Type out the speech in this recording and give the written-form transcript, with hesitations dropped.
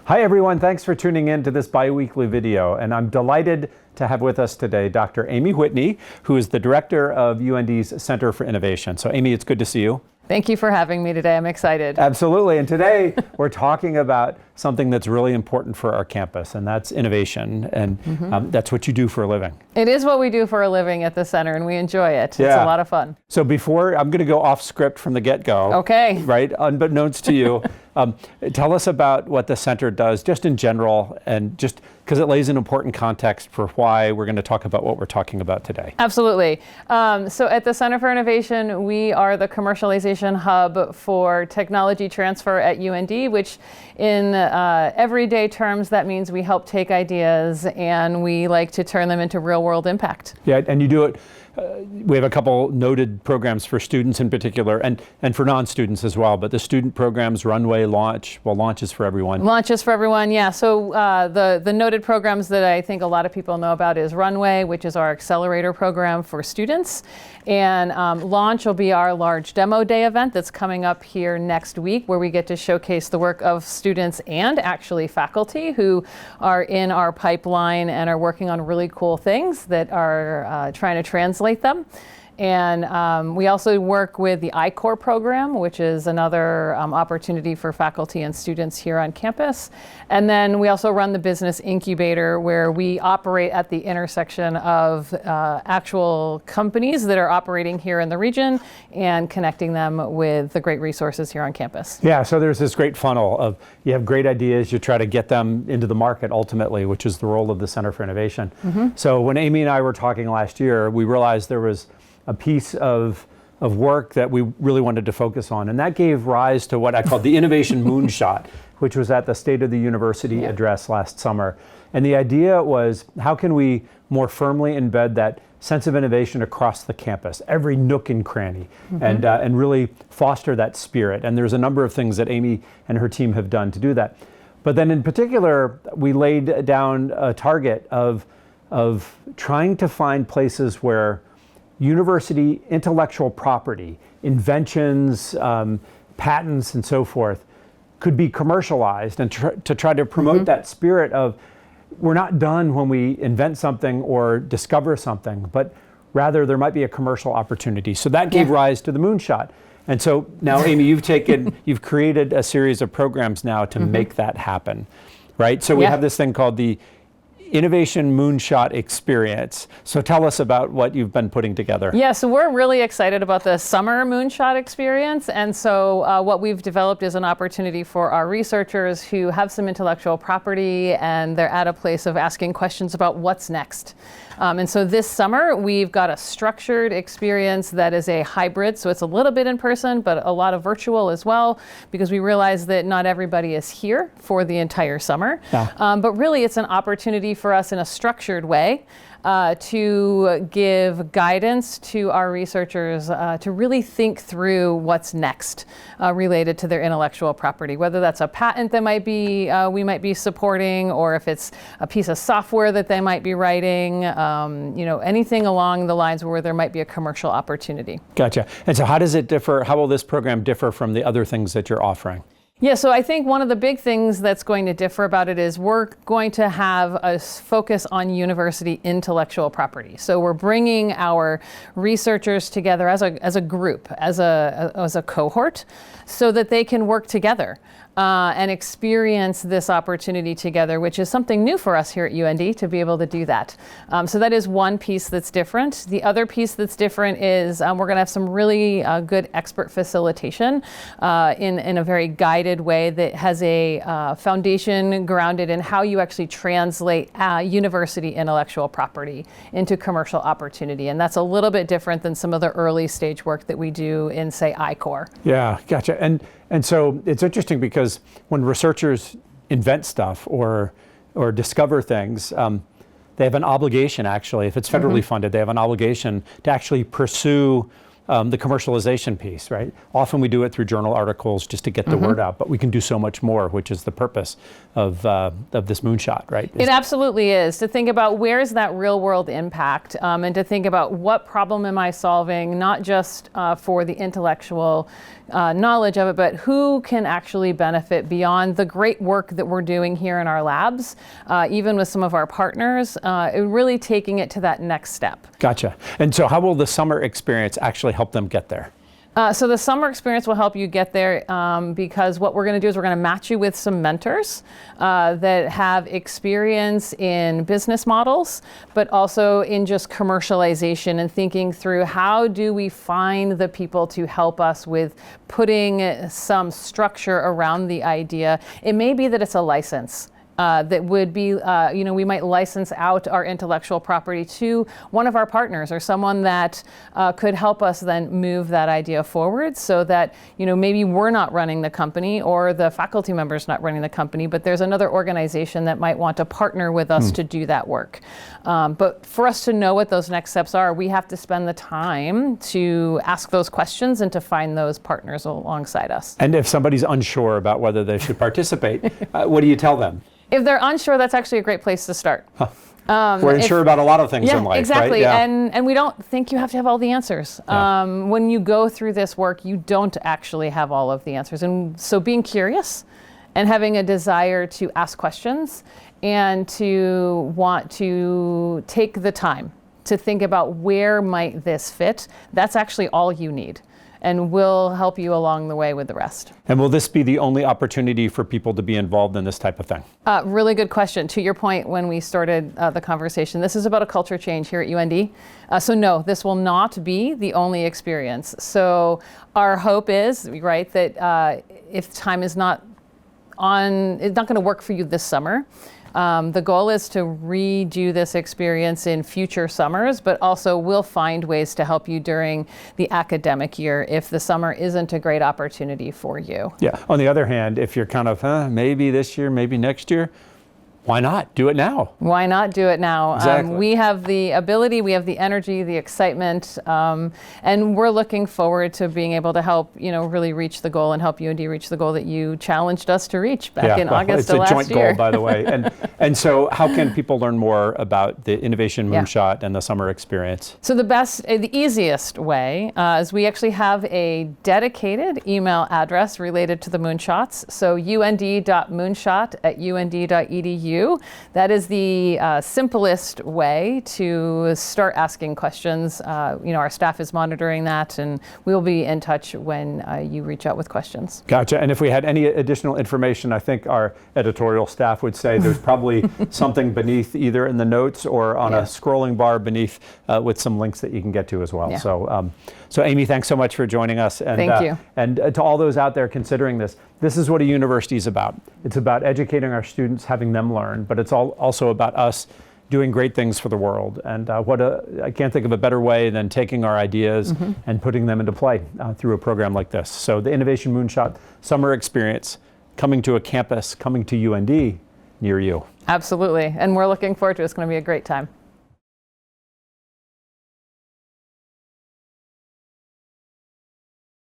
Hi everyone, thanks for tuning in to this bi-weekly video, and I'm delighted to have with us today Dr. Amy Whitney, who is the director of UND's Center for Innovation. So Amy, it's good to see you. Thank you for having me today. I'm excited. Absolutely, and today we're talking about something that's really important for our campus, and that's innovation, and that's what you do for a living. It is what we do for a living at the center, and we enjoy it. It's a lot of fun. So before, I'm going to go off script from the get-go. Okay. Right, unbeknownst to you. Tell us about what the center does, just in general, and just because it lays an important context for why we're going to talk about what we're talking about today. Absolutely. So at the Center for Innovation, we are the commercialization hub for technology transfer at UND, which in everyday terms, that means we help take ideas and we like to turn them into real-world impact. Yeah, and you do it. We have a couple noted programs for students in particular, and for non-students as well, but the student programs, Runway, Launch, well, Launch is for everyone. Launch is for everyone, yeah. So the noted programs that I think a lot of people know about is Runway, which is our accelerator program for students, and Launch will be our large demo day event that's coming up here next week, where we get to showcase the work of students and actually faculty who are in our pipeline and are working on really cool things that are trying to translate them. And we also work with the I-Corps program, which is another opportunity for faculty and students here on campus. And then we also run the business incubator, where we operate at the intersection of actual companies that are operating here in the region and connecting them with the great resources here on campus. Yeah, so there's this great funnel of you have great ideas, you try to get them into the market ultimately, which is the role of the Center for Innovation. So when Amy and I were talking last year, we realized there was a piece of work that we really wanted to focus on, and that gave rise to what I called the Innovation Moonshot, which was at the State of the University address last summer. And the idea was, how can we more firmly embed that sense of innovation across the campus, every nook and cranny, and really foster that spirit. And there's a number of things that Amy and her team have done to do that. But then in particular, we laid down a target of trying to find places where university intellectual property, inventions, patents, and so forth could be commercialized, and to try to promote that spirit of we're not done when we invent something or discover something, but rather there might be a commercial opportunity. So that gave rise to the Moonshot. And so now, Amy, you've created a series of programs now to make that happen, right? So we have this thing called the Innovation Moonshot Experience. So tell us about what you've been putting together. Yeah, so we're really excited about the summer Moonshot Experience. And so what we've developed is an opportunity for our researchers who have some intellectual property and they're at a place of asking questions about what's next. And so this summer, we've got a structured experience that is a hybrid. So it's a little bit in person, but a lot of virtual as well, because we realize that not everybody is here for the entire summer. But really, it's an opportunity for us in a structured way to give guidance to our researchers to really think through what's next related to their intellectual property, whether that's a patent that might be we might be supporting, or if it's a piece of software that they might be writing, you know, anything along the lines where there might be a commercial opportunity. Gotcha. And so how does it differ? How will this program differ from the other things that you're offering? Yeah, so I think one of the big things that's going to differ about it is we're going to have a focus on university intellectual property. So we're bringing our researchers together as a group, as a cohort, so that they can work together and experience this opportunity together, which is something new for us here at UND to be able to do that. So that is one piece that's different. The other piece that's different is we're going to have some really good expert facilitation in a very guided way that has a foundation grounded in how you actually translate university intellectual property into commercial opportunity. And that's a little bit different than some of the early stage work that we do in, say, I-Corps. Yeah, gotcha. And so it's interesting because when researchers invent stuff or discover things, they have an obligation, actually, if it's federally funded, they have an obligation to actually pursue the commercialization piece, right? Often we do it through journal articles just to get the word out, but we can do so much more, which is the purpose of this moonshot, right? It absolutely is, to think about where's that real world impact, and to think about what problem am I solving, not just for the intellectual knowledge of it, but who can actually benefit beyond the great work that we're doing here in our labs, even with some of our partners, really taking it to that next step. Gotcha. And so how will the summer experience actually help them get there? So the summer experience will help you get there because what we're going to do is we're going to match you with some mentors that have experience in business models, but also in just commercialization and thinking through how do we find the people to help us with putting some structure around the idea. It may be that it's a license. That would be, we might license out our intellectual property to one of our partners or someone that could help us then move that idea forward so that, maybe we're not running the company or the faculty member's not running the company, but there's another organization that might want to partner with us to do that work. But for us to know what those next steps are, we have to spend the time to ask those questions and to find those partners alongside us. And if somebody's unsure about whether they should participate, what do you tell them? If they're unsure, that's actually a great place to start. We're unsure about a lot of things in life, exactly. right? And we don't think you have to have all the answers. When you go through this work, you don't actually have all of the answers. And so being curious and having a desire to ask questions and to want to take the time to think about where might this fit, that's actually all you need. And we'll help you along the way with the rest. And will this be the only opportunity for people to be involved in this type of thing? Really good question. To your point when we started the conversation, this is about a culture change here at UND. So no, this will not be the only experience. So our hope is, right, that if time is not it's not going to work for you this summer, the goal is to redo this experience in future summers, but also we'll find ways to help you during the academic year if the summer isn't a great opportunity for you. Yeah. On the other hand, if you're kind of, maybe this year, maybe next year, why not? Do it now. Why not do it now? Exactly. We have the ability, we have the energy, the excitement, and we're looking forward to being able to help, really reach the goal and help UND reach the goal that you challenged us to reach back in August of last year. It's a joint goal, by the way. And so how can people learn more about the Innovation Moonshot and the summer experience? So the easiest way is we actually have a dedicated email address related to the Moonshots. So und.moonshot@und.edu. That is the simplest way to start asking questions. Our staff is monitoring that, and we'll be in touch when you reach out with questions. Gotcha. And if we had any additional information, I think our editorial staff would say there's probably something beneath, either in the notes or on a scrolling bar beneath, with some links that you can get to as well. Yeah. So Amy, thanks so much for joining us. And, thank you. And to all those out there considering this is what a university is about. It's about educating our students, having them learn, but it's also about us doing great things for the world. And I can't think of a better way than taking our ideas and putting them into play through a program like this. So the Innovation Moonshot Summer Experience, coming to a campus, coming to UND near you. Absolutely. And we're looking forward to it. It's going to be a great time.